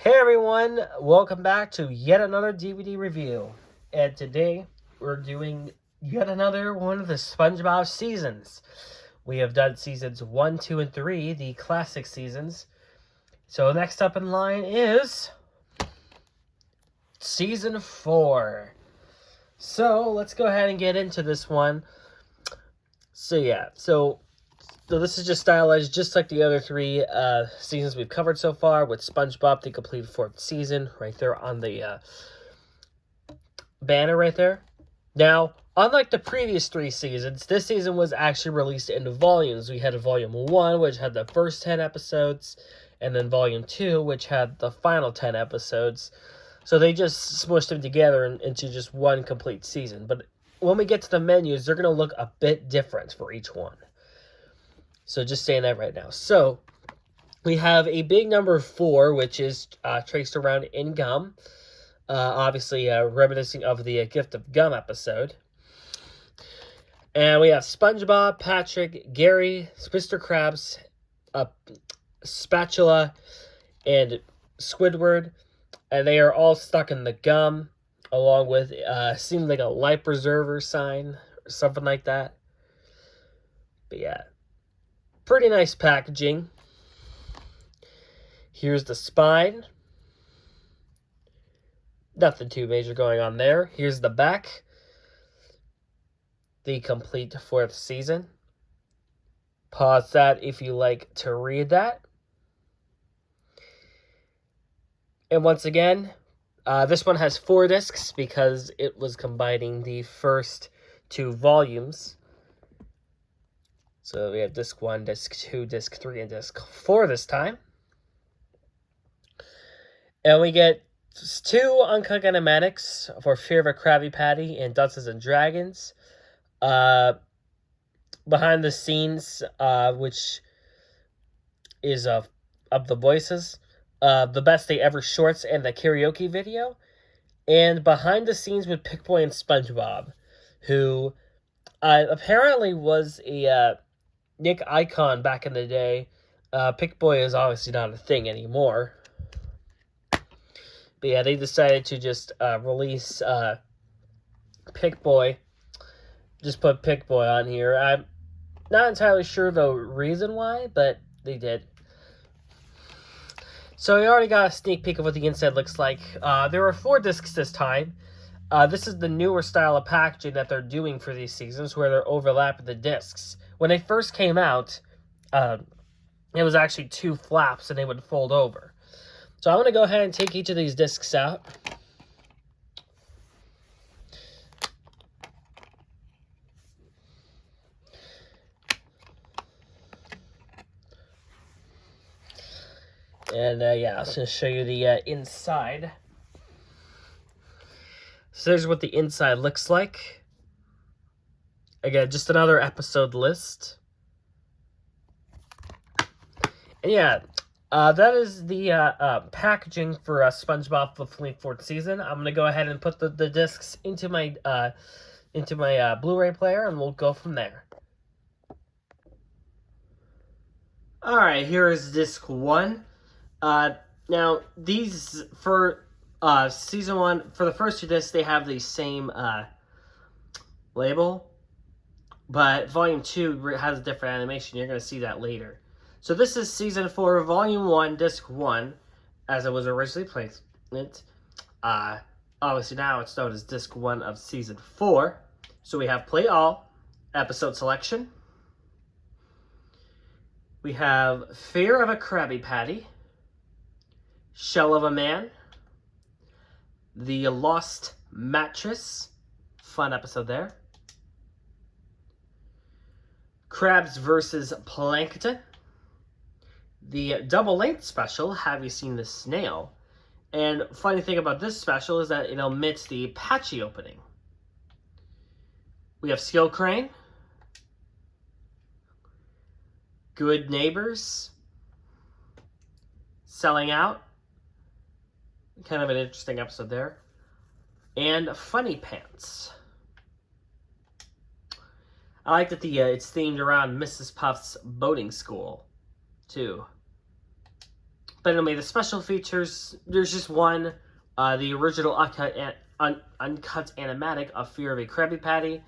Hey everyone, welcome back to yet another DVD review. And today we're doing yet another one of the SpongeBob seasons. We have done seasons 1, 2, and 3, the classic seasons. So next up in line is season 4. So let's go ahead and get into this one. So this is just stylized just like the other three seasons we've covered so far, with SpongeBob, the complete 4th season, right there on the banner right there. Now, unlike the previous 3 seasons, this season was actually released in volumes. We had Volume 1, which had the first 10 episodes, and then Volume 2, which had the final 10 episodes. So they just smushed them together into just one complete season. But when we get to the menus, they're going to look a bit different for each one. So just saying that right now. So we have a big number 4, which is traced around in gum. Obviously, reminiscing of the Gift of Gum episode. And we have SpongeBob, Patrick, Gary, Mr. Krabs, Spatula, and Squidward. And they are all stuck in the gum, along with, seems like a life preserver sign, or something like that. But yeah, pretty nice packaging. Here's the spine. Nothing too major going on there. Here's the back. The complete 4th season. Pause that if you like to read that. And once again, this one has 4 discs because it was combining the first 2 volumes. So we have disc 1, disc 2, disc 3, and disc 4 this time. And we get 2 uncut animatics for Fear of a Krabby Patty and Dungeons and Dragons. Behind the scenes, which is of the voices, the Best Day Ever shorts and the karaoke video, and behind the scenes with Pickboy and SpongeBob, who apparently was a Nick icon back in the day. Pickboy is obviously not a thing anymore. But yeah, they decided to just release Pickboy. Just put Pickboy on here. I'm not entirely sure the reason why, but they did. So we already got a sneak peek of what the inside looks like. There are 4 discs this time. This is the newer style of packaging that they're doing for these seasons, where they're overlapping the discs. When they first came out, it was actually 2 flaps and they would fold over. So I'm going to go ahead and take each of these discs out. And yeah, I was going to show you the inside. So there's what the inside looks like. Again, just another episode list. And yeah, that is the packaging for SpongeBob the 4th season. I'm going to go ahead and put the discs into my Blu-ray player, and we'll go from there. Alright, here is disc 1. Now, these, for season 1, for the first 2 discs, they have the same label. But Volume 2 has a different animation. You're going to see that later. So this is Season 4, Volume 1, Disc 1, as it was originally placed. Obviously now it's known as Disc 1 of Season 4. So we have Play All, Episode Selection. We have Fear of a Krabby Patty, Shell of a Man, The Lost Mattress, fun episode there. Krabs vs. Plankton. The double-length special, Have You Seen the Snail? And funny thing about this special is that it omits the Patchy opening. We have Skill Crane. Good Neighbors. Selling Out. Kind of an interesting episode there. And Funny Pants. I like that it's themed around Mrs. Puff's boating school, too. But anyway, the special features, there's just one, the original uncut animatic of Fear of a Krabby Patty,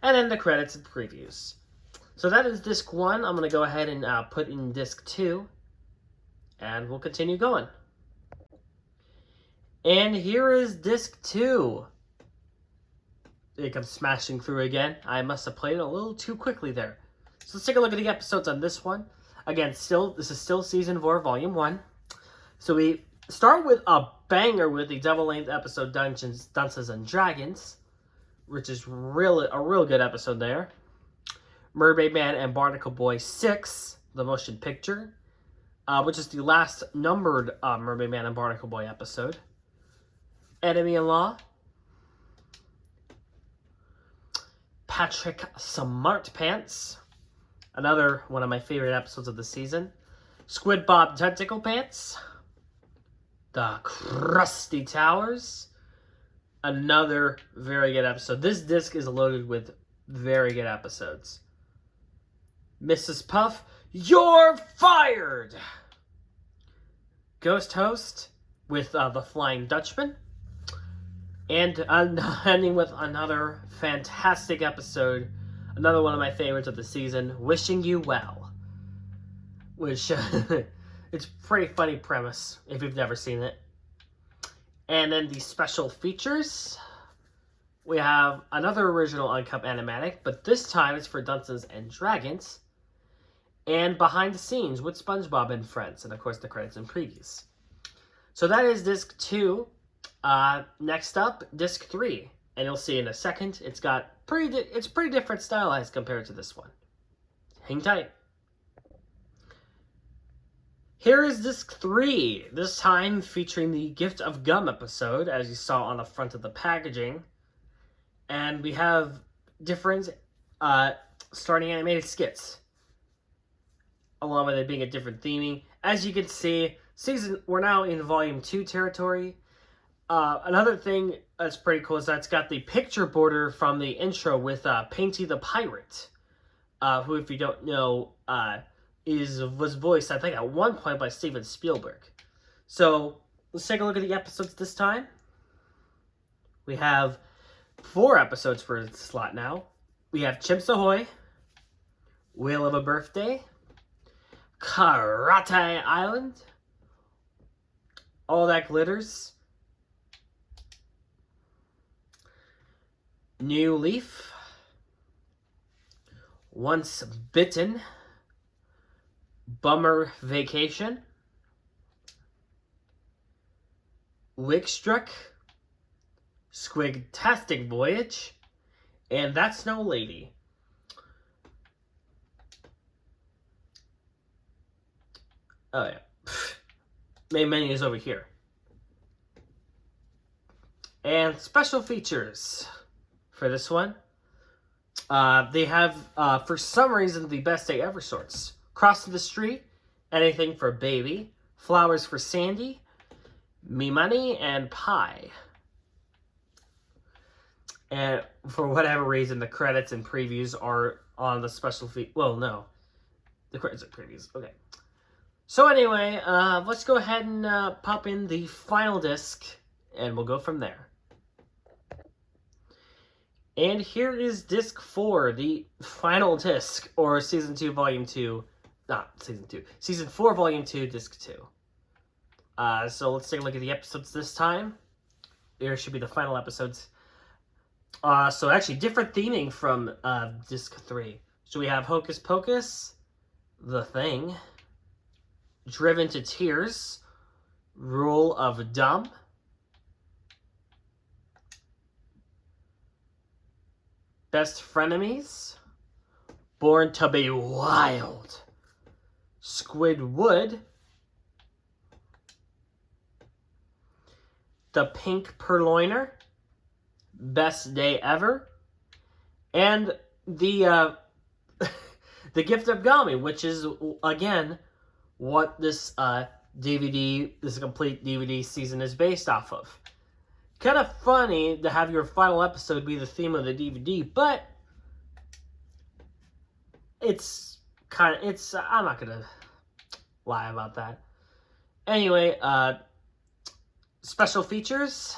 and then the credits and previews. So that is disc 1. I'm going to go ahead and put in disc 2, and we'll continue going. And here is disc 2. It comes smashing through again. I must have played it a little too quickly there. So let's take a look at the episodes on this one. Again, this is still Season 4, Volume 1. So we start with a banger with the double-length episode Dungeons, and Dragons, which is a real good episode there. Mermaid Man and Barnacle Boy 6, the motion picture, which is the last numbered Mermaid Man and Barnacle Boy episode. Enemy-in-Law. Patrick Smartpants, another one of my favorite episodes of the season. SquidBob Tentacle Pants. The Krusty Towers. Another very good episode. This disc is loaded with very good episodes. Mrs. Puff, you're fired! Ghost Host with the Flying Dutchman. And ending with another fantastic episode. Another one of my favorites of the season, Wishing You Well. Which, it's a pretty funny premise if you've never seen it. And then the special features. We have another original uncut animatic, but this time it's for Dungeons and Dragons. And behind the scenes with SpongeBob and Friends. And of course the credits and previews. So that is disc 2. Next up, disc 3. And you'll see in a second, it's pretty different stylized compared to this one. Hang tight. Here is disc 3, this time featuring the Gift of Gum episode, as you saw on the front of the packaging. And we have different starting animated skits, along with it being a different theming. As you can see, we're now in Volume 2 territory. Another thing that's pretty cool is that it's got the picture border from the intro with Painty the Pirate, who, if you don't know, was voiced, I think, at one point by Steven Spielberg. So, let's take a look at the episodes this time. We have 4 episodes for the slot now. We have Chimps Ahoy, Whale of a Birthday, Karate Island, All That Glitters, New Leaf, Once Bitten, Bummer Vacation, Wickstruck, Squigtastic Voyage, and That's No Lady. Oh yeah. Main menu is over here. And special features for this one. They have, for some reason, the Best Day Ever sorts. Crossing the Street, Anything for Baby, Flowers for Sandy, Me Money, and Pie. And for whatever reason, the credits and previews are on the special feed. Well, no. The credits and previews. Okay. So anyway, let's go ahead and pop in the final disc, and we'll go from there. And here is disc 4, the final disc, or Season 2, Volume 2. Not Season 2. Season 4, Volume 2, disc 2. So let's take a look at the episodes this time. Here should be the final episodes. So actually, different theming from disc 3. So we have Hocus Pocus, The Thing, Driven to Tears, Rule of Dumb, Best Frenemies, Born to be Wild, Squidward, The Pink Purloiner, Best Day Ever, and the the Gift of Gummy, which is, again, what this this complete DVD season is based off of. Kind of funny to have your final episode be the theme of the DVD, but I'm not gonna lie about that. Anyway, special features.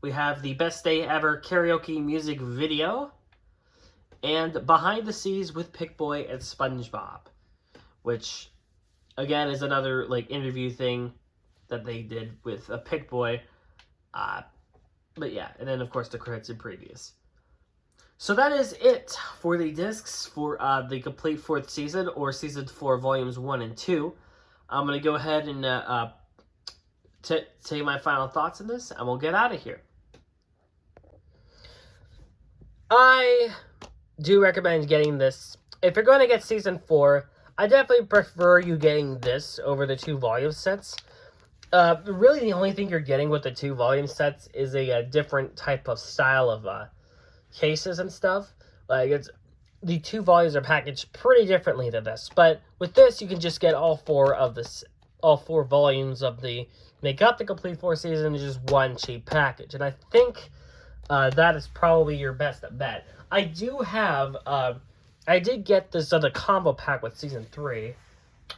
We have the best day ever karaoke music video. And behind the scenes with Pick-Boy and SpongeBob. Which, again, is another, like, interview thing that they did with a Pick-Boy. But yeah, and then, of course, the credits and previews. So that is it for the discs for the complete 4th season, or Season 4, Volumes 1 and 2. I'm going to go ahead and say my final thoughts on this, and we'll get out of here. I do recommend getting this. If you're going to get Season 4, I definitely prefer you getting this over the 2 volume sets. Really, the only thing you're getting with the 2 volume sets is a different type of style of cases and stuff. Like, the 2 volumes are packaged pretty differently than this. But with this, you can just get all 4 volumes of make up the complete 4 season in just one cheap package. And I think that is probably your best bet. I do have, I did get this other combo pack with Season 3.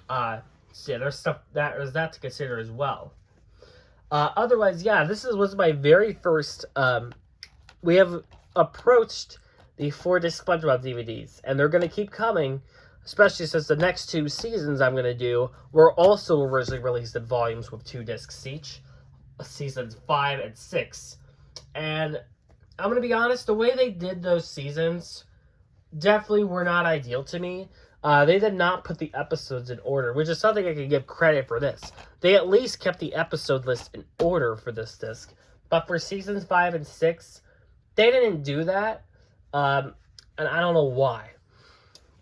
So yeah, there's that to consider as well. Otherwise, yeah, this was my very first, we have approached the 4-disc SpongeBob DVDs, and they're going to keep coming, especially since the next 2 seasons I'm going to do were also originally released in volumes with 2 discs each, Seasons 5 and 6. And I'm going to be honest, the way they did those seasons definitely were not ideal to me. They did not put the episodes in order, which is something I can give credit for this. They at least kept the episode list in order for this disc. But for Seasons 5 and 6, they didn't do that. And I don't know why.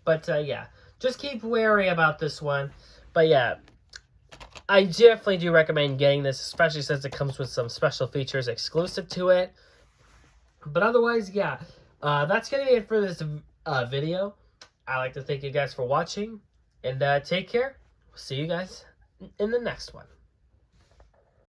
But, yeah. Just keep wary about this one. But, yeah. I definitely do recommend getting this, especially since it comes with some special features exclusive to it. But otherwise, yeah. That's going to be it for this video. I'd like to thank you guys for watching, and take care. See you guys in the next one.